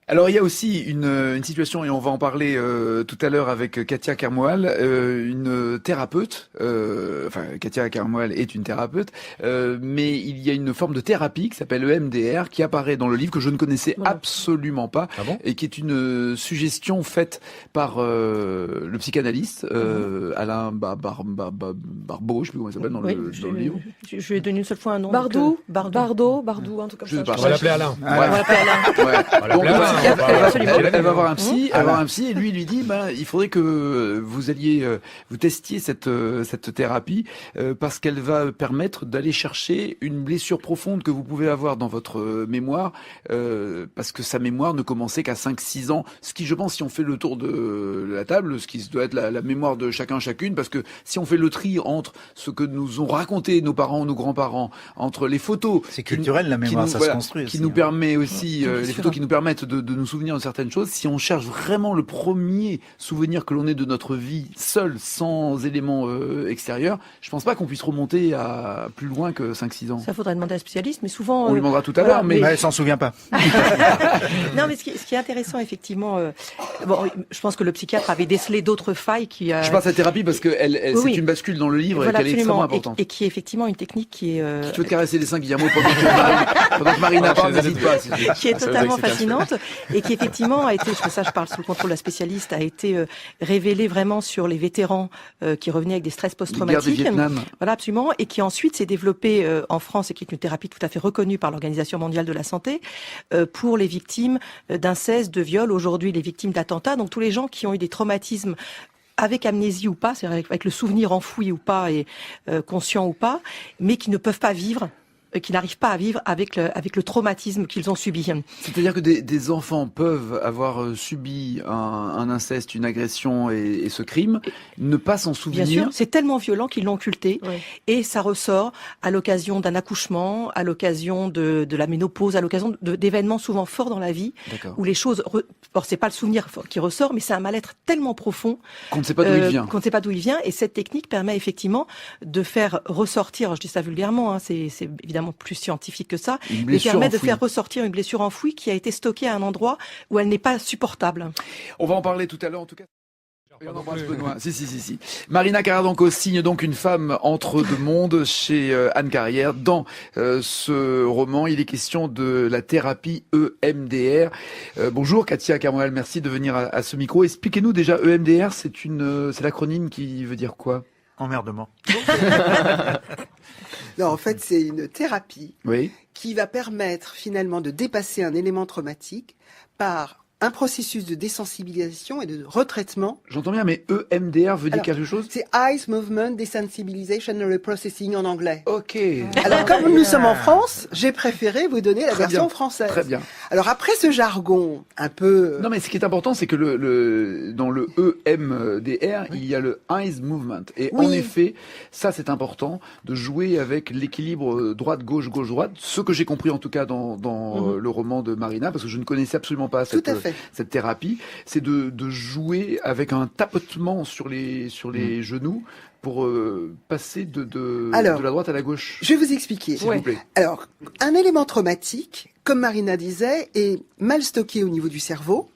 Alors il y a aussi une situation, et on va en parler tout à l'heure avec Katia Kermoual, une thérapeute, Katia Kermoual est une thérapeute, mais il y a une forme de thérapie qui s'appelle EMDR qui apparaît dans le livre que je ne connaissais absolument pas, et qui est une suggestion faite par le psychanalyste Alain Barbeau, je sais plus comment il s'appelle dans le livre. Je lui ai donné une seule fois un nom. Bardo, en tout cas. On va l'appeler Alain. On va l'appeler Alain. Elle va voir un psy, et lui dit il faudrait que vous alliez vous testiez cette thérapie parce qu'elle va permettre d'aller chercher une blessure profonde que vous pouvez avoir dans votre mémoire parce que sa mémoire ne commençait qu'à 5-6 ans, ce qui je pense si on fait le tour de la table, ce qui doit être la mémoire de chacune, parce que si on fait le tri entre ce que nous ont raconté nos parents, nos grands-parents, entre les photos, c'est culturel la mémoire, ça se construit aussi, qui nous permet aussi les photos qui nous permettent de nous souvenir de certaines choses. Si on cherche vraiment le premier souvenir que l'on ait de notre vie seul, sans éléments extérieurs, je pense pas qu'on puisse remonter à plus loin que 5-6 ans. Ça faudrait demander à un spécialiste, mais souvent on lui demandera tout à l'heure, mais elle s'en souvient pas. Non, mais ce qui est intéressant effectivement, je pense que le psychiatre avait décelé d'autres failles qui. Je passe à la thérapie parce que c'est une bascule dans le livre et qu'elle est extrêmement importante. Et qui est effectivement une technique qui est. Qui te caresser les seins, Guillermo, pendant que Marina parle, n'hésite pas. Qui est totalement fascinante et qui effectivement a été, je parle sous le contrôle de la spécialiste, a été révélée vraiment sur les vétérans qui revenaient avec des stress post-traumatiques. Voilà, absolument, et qui ensuite s'est développée en France et qui est une thérapie tout à fait reconnue par l'Organisation mondiale de la santé pour les victimes d'inceste, de viol, aujourd'hui les victimes d'attentats, donc tous les gens qui ont eu des traumatismes avec amnésie ou pas, c'est-à-dire avec le souvenir enfoui ou pas et conscient ou pas, mais qui ne peuvent pas vivre, qui n'arrivent pas à vivre avec le traumatisme qu'ils ont subi. C'est-à-dire que des enfants peuvent avoir subi un inceste, une agression et ce crime, ne pas s'en souvenir. Bien sûr, c'est tellement violent qu'ils l'ont occulté, et ça ressort à l'occasion d'un accouchement, à l'occasion de la ménopause, à l'occasion d'événements souvent forts dans la vie, où les choses... c'est pas le souvenir qui ressort, mais c'est un mal-être tellement profond qu'on ne sait pas d'où il vient. Qu'on ne sait pas d'où il vient, et cette technique permet effectivement de faire ressortir, je dis ça vulgairement, c'est évidemment plus scientifique que ça, mais permet de faire ressortir une blessure enfouie qui a été stockée à un endroit où elle n'est pas supportable. On va en parler tout à l'heure en tout cas. Et on embrasse Benoît. Si. Marina Carrère signe donc une femme entre deux mondes chez Anne Carrière. Dans ce roman, il est question de la thérapie EMDR. Bonjour Katia Kermoual, merci de venir à ce micro. Expliquez-nous déjà, EMDR, c'est l'acronyme qui veut dire quoi ? Emmerdement. Non, en fait, c'est une thérapie qui va permettre finalement de dépasser un élément traumatique par un processus de désensibilisation et de retraitement. J'entends bien, mais EMDR veut dire quelque chose ? C'est Eyes Movement Desensibilization and Reprocessing en anglais. Ok. Alors, comme nous sommes en France, j'ai préféré vous donner la version française. Très bien. Alors, après ce jargon un peu... Non, mais ce qui est important, c'est que dans le EMDR, il y a le Eyes Movement. Et en effet, ça c'est important, de jouer avec l'équilibre droite-gauche, gauche-droite. Ce que j'ai compris en tout cas dans le roman de Marina, parce que je ne connaissais absolument pas cette thérapie, c'est de jouer avec un tapotement sur les genoux pour passer de la droite à la gauche. Je vais vous expliquer. S'il vous plaît. Alors, un élément traumatique, comme Marina disait, est mal stocké au niveau du cerveau.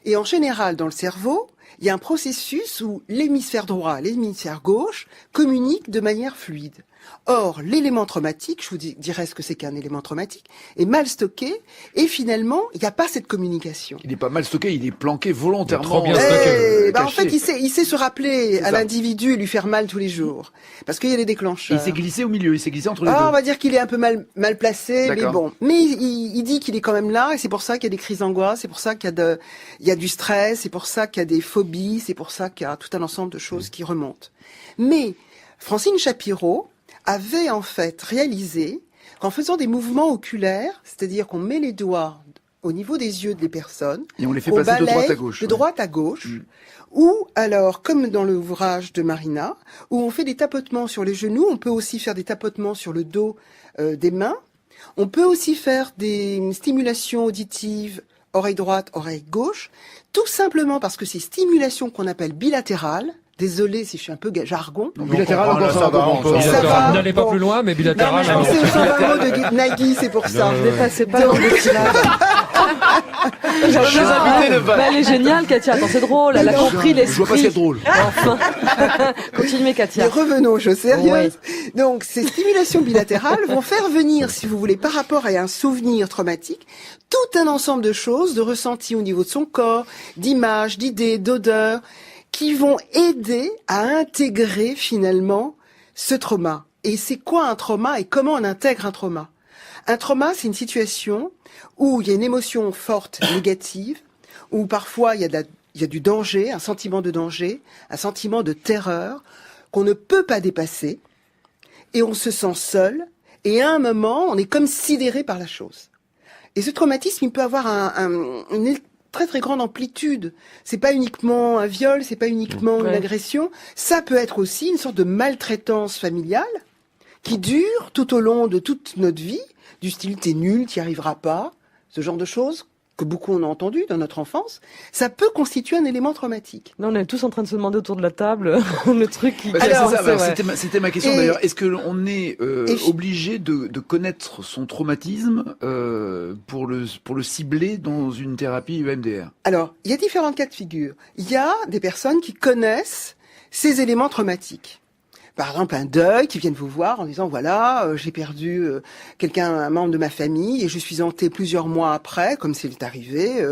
Et en général, dans le cerveau, il y a un processus où l'hémisphère droit et l'hémisphère gauche communiquent de manière fluide. Or, l'élément traumatique, je vous dirais ce que c'est qu'un élément traumatique, est mal stocké et finalement, il n'y a pas cette communication. Il n'est pas mal stocké, il est planqué volontairement. Trop bien stocké. En fait, il sait se rappeler à l'individu et lui faire mal tous les jours. Parce qu'il y a des déclencheurs. Et il s'est glissé au milieu, il s'est glissé entre les deux. On va dire qu'il est un peu mal placé, mais bon. Mais il dit qu'il est quand même là et c'est pour ça qu'il y a des crises d'angoisse, c'est pour ça qu'il y a du stress, c'est pour ça qu'il y a des phobies, c'est pour ça qu'il y a tout un ensemble de choses qui remontent. Mais Francine Shapiro avait en fait réalisé qu'en faisant des mouvements oculaires, c'est-à-dire qu'on met les doigts au niveau des yeux des personnes, et on les fait passer de droite à gauche. De droite à gauche, ou alors, comme dans l'ouvrage de Marina, où on fait des tapotements sur les genoux, on peut aussi faire des tapotements sur le dos des mains, on peut aussi faire des stimulations auditives, oreille droite, oreille gauche, tout simplement parce que ces stimulations qu'on appelle bilatérales, désolé si je suis un peu jargon. Donc, bilatéral, encore ça va. Ça va. N'allez pas plus loin, mais bilatéral. Non, mais c'est au 120 mots de Nagui, c'est pour ça. Ne dépassez pas dans le syllabe. Elle est géniale, Katia. Attends, c'est drôle. Elle a compris l'esprit. Je vois pas ce qu'il y a de drôle. Enfin. Continuez, Katia. Mais revenons aux choses sérieuses. Donc, ces stimulations bilatérales vont faire venir, si vous voulez, par rapport à un souvenir traumatique, tout un ensemble de choses, de ressentis au niveau de son corps, d'images, d'idées, d'odeurs, qui vont aider à intégrer finalement ce trauma. Et c'est quoi un trauma et comment on intègre un trauma? Un trauma, c'est une situation où il y a une émotion forte, négative, où parfois il y a du danger, un sentiment de danger, un sentiment de terreur qu'on ne peut pas dépasser, et on se sent seul, et à un moment, on est comme sidéré par la chose. Et ce traumatisme, il peut avoir une très très grande amplitude. C'est pas uniquement un viol, c'est pas uniquement une agression, ça peut être aussi une sorte de maltraitance familiale qui dure tout au long de toute notre vie, du style t'es nul, t'y arriveras pas, ce genre de choses que beaucoup ont entendu dans notre enfance, ça peut constituer un élément traumatique. Là, on est tous en train de se demander autour de la table le truc qui... C'était ma question d'ailleurs. Est-ce qu'on est obligé de connaître son traumatisme pour le cibler dans une thérapie EMDR? Alors, il y a différents cas de figure. Il y a des personnes qui connaissent ces éléments traumatiques. Par exemple, un deuil qui viennent vous voir en disant voilà, j'ai perdu un membre de ma famille et je suis hantée plusieurs mois après, comme c'est arrivé.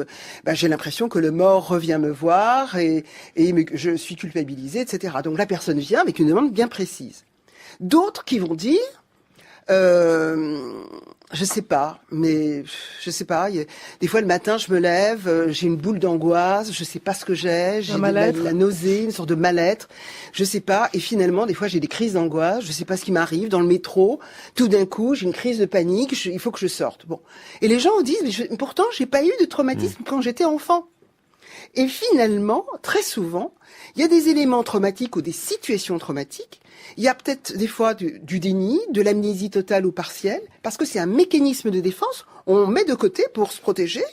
J'ai l'impression que le mort revient me voir et je suis culpabilisée, etc. Donc la personne vient avec une demande bien précise. D'autres qui vont dire je sais pas. Des fois le matin, je me lève, j'ai une boule d'angoisse, je sais pas ce que j'ai la nausée, une sorte de mal-être, je sais pas. Et finalement, des fois, j'ai des crises d'angoisse, je sais pas ce qui m'arrive dans le métro. Tout d'un coup, j'ai une crise de panique, il faut que je sorte. Bon. Et les gens disent, mais pourtant, j'ai pas eu de traumatisme quand j'étais enfant. Et finalement, très souvent, il y a des éléments traumatiques ou des situations traumatiques. Il y a peut-être des fois du déni, de l'amnésie totale ou partielle, parce que c'est un mécanisme de défense, on met de côté pour se protéger.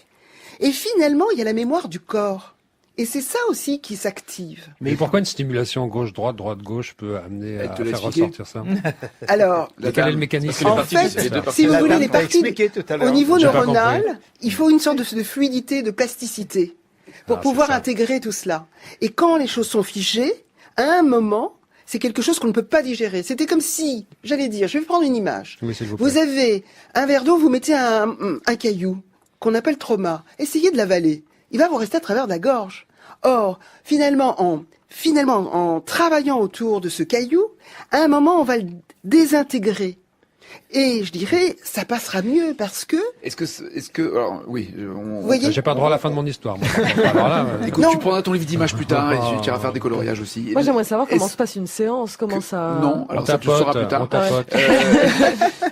Et finalement, il y a la mémoire du corps. Et c'est ça aussi qui s'active. Mais pourquoi une stimulation gauche-droite, droite-gauche peut amener à faire ressortir ça? Alors, quel est le mécanisme? En fait, si vous voulez, les parties, au niveau neuronal, il faut une sorte de fluidité, de plasticité, pour pouvoir intégrer tout cela. Et quand les choses sont figées, à un moment, c'est quelque chose qu'on ne peut pas digérer. C'était comme si, je vais prendre une image. Oui, vous avez un verre d'eau, vous mettez un caillou, qu'on appelle trauma. Essayez de l'avaler. Il va vous rester à travers la gorge. Or, finalement, en travaillant autour de ce caillou, à un moment, on va le désintégrer. Et je dirais, ça passera mieux parce que... Alors, oui. J'ai pas droit à la fin de mon histoire. Moi. Alors là, écoute, tu prendras ton livre d'images plus tard et tu iras faire des coloriages aussi. Moi, j'aimerais savoir comment se passe une séance, ça... Non, alors ça tu le sauras plus tard.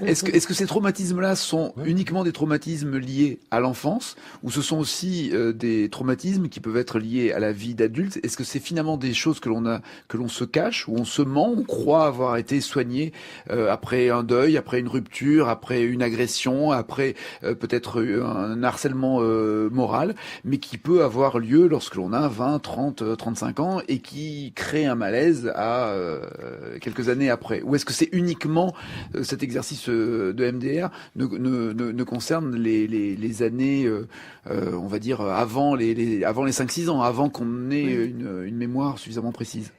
Est-ce que ces traumatismes-là sont uniquement des traumatismes liés à l'enfance ou ce sont aussi des traumatismes qui peuvent être liés à la vie d'adulte? Est-ce que c'est finalement des choses que l'on se cache, où on se ment, on croit avoir été soigné après un deuil, après une rupture, après une agression, après peut-être un harcèlement moral, mais qui peut avoir lieu lorsque l'on a 20, 30, 35 ans et qui crée un malaise à quelques années après? Ou est-ce que c'est uniquement cet exercice de MDR ne concerne les années, on va dire, avant les 5-6 ans, avant qu'on ait une mémoire suffisamment précise?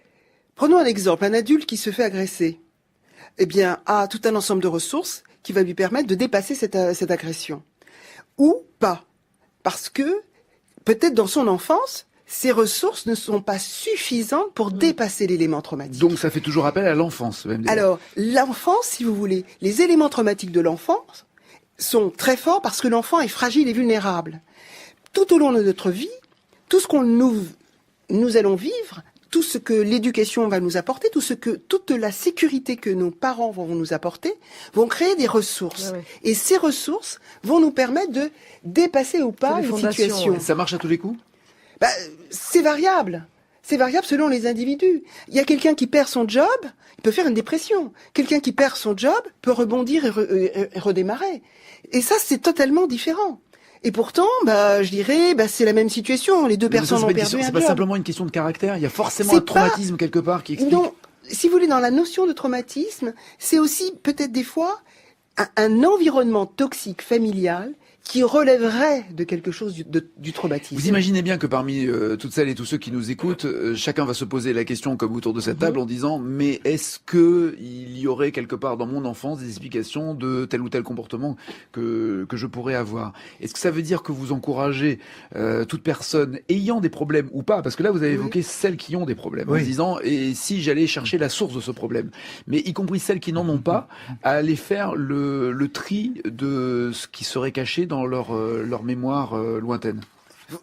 Prenons un exemple, un adulte qui se fait agresser. A tout un ensemble de ressources qui va lui permettre de dépasser cette agression. Ou pas. Parce que, peut-être dans son enfance, ces ressources ne sont pas suffisantes pour dépasser l'élément traumatique. Donc ça fait toujours appel à l'enfance. Alors, l'enfance, si vous voulez, les éléments traumatiques de l'enfance sont très forts parce que l'enfant est fragile et vulnérable. Tout au long de notre vie, tout ce que nous allons vivre, tout ce que l'éducation va nous apporter, toute la sécurité que nos parents vont nous apporter, vont créer des ressources. Ouais. Et ces ressources vont nous permettre de dépasser ou pas une situation. Ça marche à tous les coups? C'est variable. C'est variable selon les individus. Il y a quelqu'un qui perd son job, il peut faire une dépression. Quelqu'un qui perd son job peut rebondir et redémarrer. Et ça, c'est totalement différent. Et pourtant, je dirais, c'est la même situation. Les deux personnes ont perdu un job. C'est pas simplement une question de caractère. Il y a forcément un traumatisme quelque part qui explique. Non, si vous voulez, dans la notion de traumatisme, c'est aussi peut-être des fois un environnement toxique familial qui relèverait de quelque chose du traumatisme. Vous imaginez bien que parmi toutes celles et tous ceux qui nous écoutent, chacun va se poser la question comme autour de cette table en disant mais est-ce que il y aurait quelque part dans mon enfance des explications de tel ou tel comportement que je pourrais avoir? Est-ce que ça veut dire que vous encouragez toute personne ayant des problèmes ou pas? Parce que là vous avez évoqué celles qui ont des problèmes en disant et si j'allais chercher la source de ce problème, mais y compris celles qui n'en ont pas, à aller faire le tri de ce qui serait caché dans leur mémoire lointaine.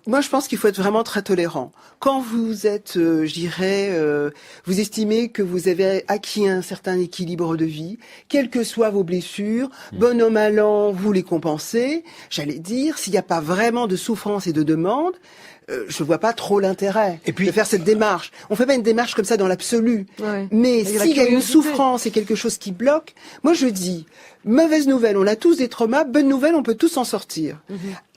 Moi, je pense qu'il faut être vraiment très tolérant. Quand vous êtes, vous estimez que vous avez acquis un certain équilibre de vie, quelles que soient vos blessures, bon an mal an, vous les compensez. J'allais dire, s'il n'y a pas vraiment de souffrance et de demande, je vois pas trop l'intérêt de faire cette démarche. On fait pas une démarche comme ça dans l'absolu. Ouais. Mais s'il y a une souffrance et quelque chose qui bloque, moi je dis, mauvaise nouvelle, on a tous des traumas, bonne nouvelle, on peut tous s'en sortir.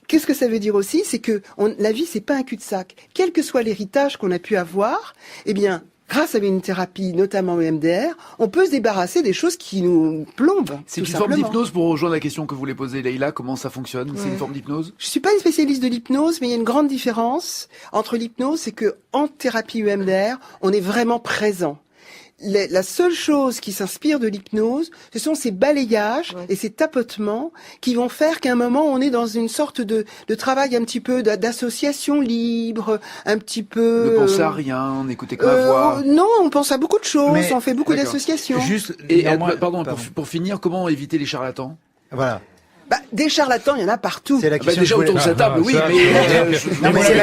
Qu'est-ce que ça veut dire aussi? C'est que la vie, c'est pas un cul-de-sac. Quel que soit l'héritage qu'on a pu avoir, eh bien, grâce à une thérapie, notamment EMDR, on peut se débarrasser des choses qui nous plombent. C'est une forme d'hypnose pour rejoindre la question que vous voulez poser, Leïla. Comment ça fonctionne? C'est une forme d'hypnose? Je suis pas une spécialiste de l'hypnose, mais il y a une grande différence entre l'hypnose, c'est que en thérapie EMDR, on est vraiment présent. La seule chose qui s'inspire de l'hypnose, ce sont ces balayages et ces tapotements qui vont faire qu'à un moment, on est dans une sorte de travail un petit peu d'association libre, un petit peu... Ne pensez à rien, on n'écoutez que ma voix. Non, on pense à beaucoup de choses, on fait beaucoup d'associations. Et pardon. Pour finir, comment éviter les charlatans? Voilà. Des charlatans, il y en a partout. C'est la question déjà autour de cette table, oui, mais c'est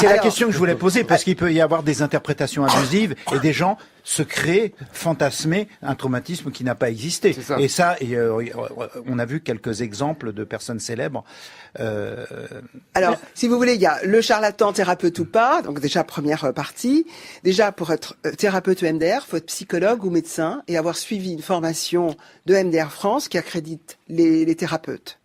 la question que je voulais poser, parce qu'il peut y avoir des interprétations abusives et des gens se créer, fantasmer un traumatisme qui n'a pas existé. Et ça, on a vu quelques exemples de personnes célèbres. Alors, si vous voulez, il y a le charlatan thérapeute ou pas. Donc déjà, première partie. Déjà, pour être thérapeute EMDR, faut être psychologue ou médecin et avoir suivi une formation de EMDR France qui accrédite les thérapeutes.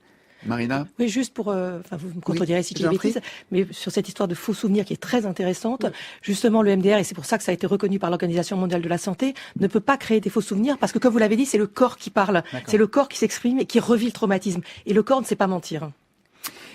Marina? Oui, juste pour, vous me contredirez si je dis des bêtises, mais sur cette histoire de faux souvenirs qui est très intéressante, justement le MDR, et c'est pour ça que ça a été reconnu par l'Organisation mondiale de la santé, ne peut pas créer des faux souvenirs parce que, comme vous l'avez dit, c'est le corps qui parle, c'est le corps qui s'exprime et qui revit le traumatisme. Et le corps ne sait pas mentir.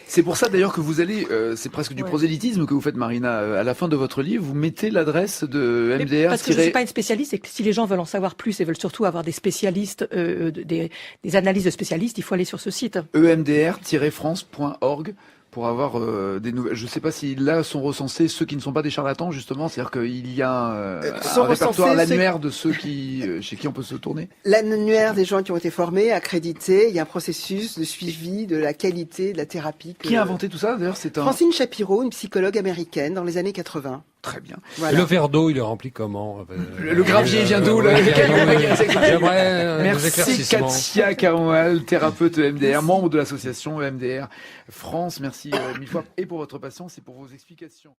C'est pour ça d'ailleurs que vous allez, c'est presque du prosélytisme que vous faites, Marina. À la fin de votre livre, vous mettez l'adresse de MDR. Parce que je ne suis pas une spécialiste et que si les gens veulent en savoir plus et veulent surtout avoir des spécialistes, des analyses de spécialistes, il faut aller sur ce site. emdr-france.org pour avoir des nouvelles. Je ne sais pas si là sont recensés ceux qui ne sont pas des charlatans, justement. C'est-à-dire qu'il y a un répertoire, l'annuaire de ceux chez qui on peut se tourner. L'annuaire des gens qui ont été formés, accrédités. Il y a un processus de suivi de la qualité de la thérapie. Qui a inventé tout ça, d'ailleurs? Francine Shapiro, une psychologue américaine dans les années 80. Très bien. Voilà. Et le verre d'eau, il est rempli comment? Le gravier vient d'où? Merci Katia Caroual, thérapeute EMDR, membre de l'association EMDR France. Merci mille fois et pour votre patience et pour vos explications.